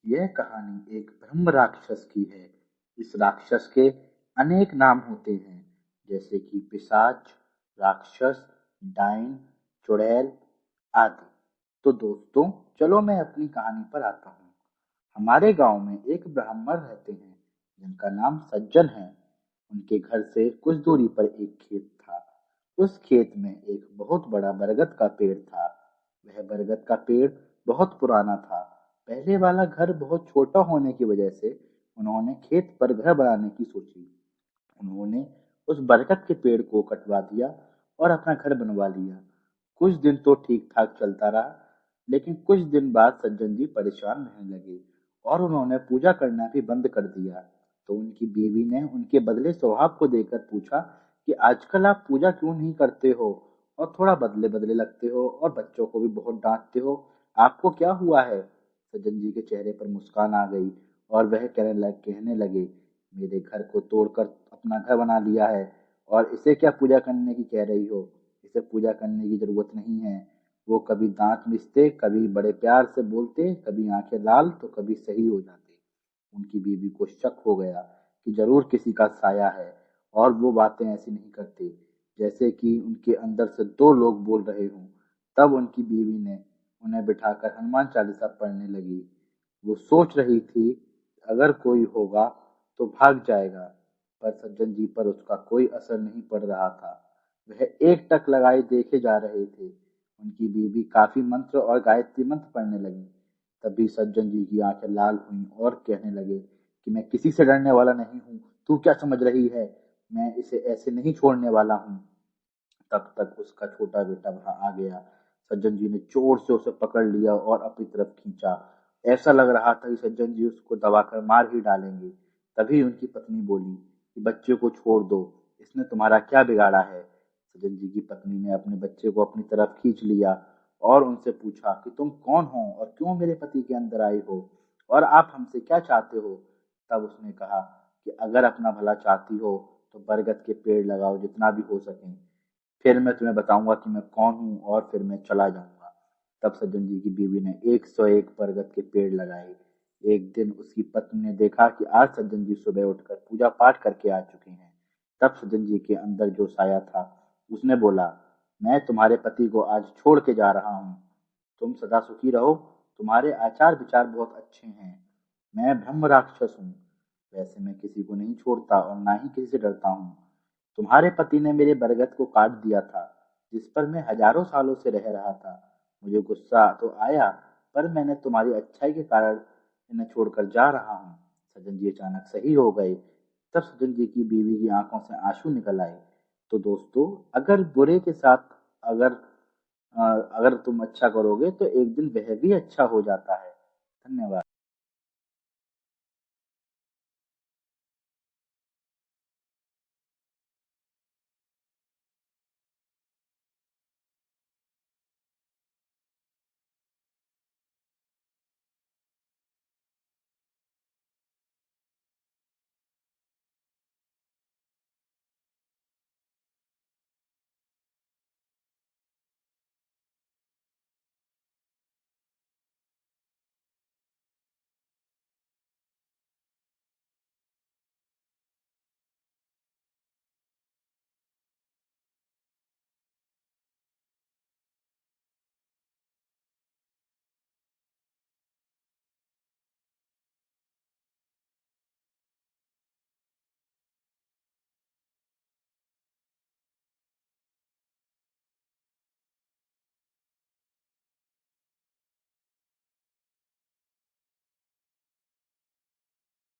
यह कहानी एक ब्रह्म राक्षस की है। इस राक्षस के अनेक नाम होते हैं, जैसे कि पिशाच, राक्षस, डाइन, चुड़ैल आदि। तो दोस्तों, चलो मैं अपनी कहानी पर आता हूँ। हमारे गांव में एक ब्राह्मण रहते हैं जिनका नाम सज्जन है। उनके घर से कुछ दूरी पर एक खेत था। उस खेत में एक बहुत बड़ा बरगद का पेड़ था। वह बरगद का पेड़ बहुत पुराना था। पहले वाला घर बहुत छोटा होने की वजह से उन्होंने खेत पर घर बनाने की सोची। उन्होंने उस बरगद के पेड़ को कटवा दिया और अपना घर बनवा लिया। कुछ दिन तो ठीक ठाक चलता रहा, लेकिन कुछ दिन बाद सज्जन जी परेशान रहने लगे और उन्होंने पूजा करना भी बंद कर दिया। तो उनकी बीवी ने उनके बदले स्वभाव को देखकर पूछा कि आजकल आप पूजा क्यों नहीं करते हो और थोड़ा बदले बदले लगते हो और बच्चों को भी बहुत डांटते हो। आपको क्या हुआ है? सज्जन जी के चेहरे पर मुस्कान आ गई और वह कहने लगे, मेरे घर को तोड़कर अपना घर बना लिया है और इसे क्या पूजा करने की कह रही हो? इसे पूजा करने की जरूरत नहीं है। वो कभी दांत मिसते, कभी बड़े प्यार से बोलते, कभी आंखें लाल तो कभी सही हो जाते। उनकी बीवी को शक हो गया कि जरूर किसी का साया है और वो बातें ऐसी नहीं करते जैसे कि उनके अंदर से दो लोग बोल रहे हों। तब उनकी बीवी ने उन्हें बिठाकर हनुमान चालीसा पढ़ने लगी। वो सोच रही थी अगर कोई होगा तो भाग जाएगा, पर सज्जन जी पर उसका कोई असर नहीं पड़ रहा था। वह एक टक लगाए देखे जा रहे थे। उनकी बीवी काफी मंत्र और गायत्री मंत्र पढ़ने लगी। तभी सज्जन जी की आंखें लाल हुईं और कहने लगे कि मैं किसी से डरने वाला नहीं हूँ। तू क्या समझ रही है? मैं इसे ऐसे नहीं छोड़ने वाला हूँ। तब तक उसका छोटा बेटा वहां आ गया। सज्जन जी ने जोर से उसे पकड़ लिया और अपनी तरफ खींचा। ऐसा लग रहा था कि सज्जन जी उसको दबाकर मार ही डालेंगे। तभी उनकी पत्नी बोली कि बच्चे को छोड़ दो, इसने तुम्हारा क्या बिगाड़ा है? सज्जन जी की पत्नी ने अपने बच्चे को अपनी तरफ खींच लिया और उनसे पूछा कि तुम कौन हो और क्यों मेरे पति के अंदर आई हो और आप हमसे क्या चाहते हो? तब उसने कहा कि अगर अपना भला चाहती हो तो बरगद के पेड़ लगाओ जितना भी हो सके, फिर मैं तुम्हें बताऊंगा कि मैं कौन हूँ और फिर मैं चला जाऊंगा। तब सज्जन जी की बीवी ने 101 बरगद के पेड़ लगाए। एक दिन उसकी पत्नी ने देखा कि आज सज्जन जी सुबह उठकर पूजा पाठ करके आ चुके हैं। तब सज्जन जी के अंदर जो साया था उसने बोला, मैं तुम्हारे पति को आज छोड़ के जा रहा हूँ। तुम सदा सुखी रहो। तुम्हारे आचार विचार बहुत अच्छे हैं। मैं ब्रह्म राक्षस हूँ। वैसे मैं किसी को नहीं छोड़ता और ना ही किसी से डरता हूँ। तुम्हारे पति ने मेरे बरगद को काट दिया था, जिस पर मैं हजारों सालों से रह रहा था। मुझे गुस्सा तो आया, पर मैंने तुम्हारी अच्छाई के कारण इन्हें छोड़कर जा रहा हूँ। सज्जन जी अचानक सही हो गए। तब सज्जन जी की बीवी की आंखों से आंसू निकल आए। तो दोस्तों, अगर बुरे के साथ अगर अगर तुम अच्छा करोगे तो एक दिन वह भी अच्छा हो जाता है। धन्यवाद।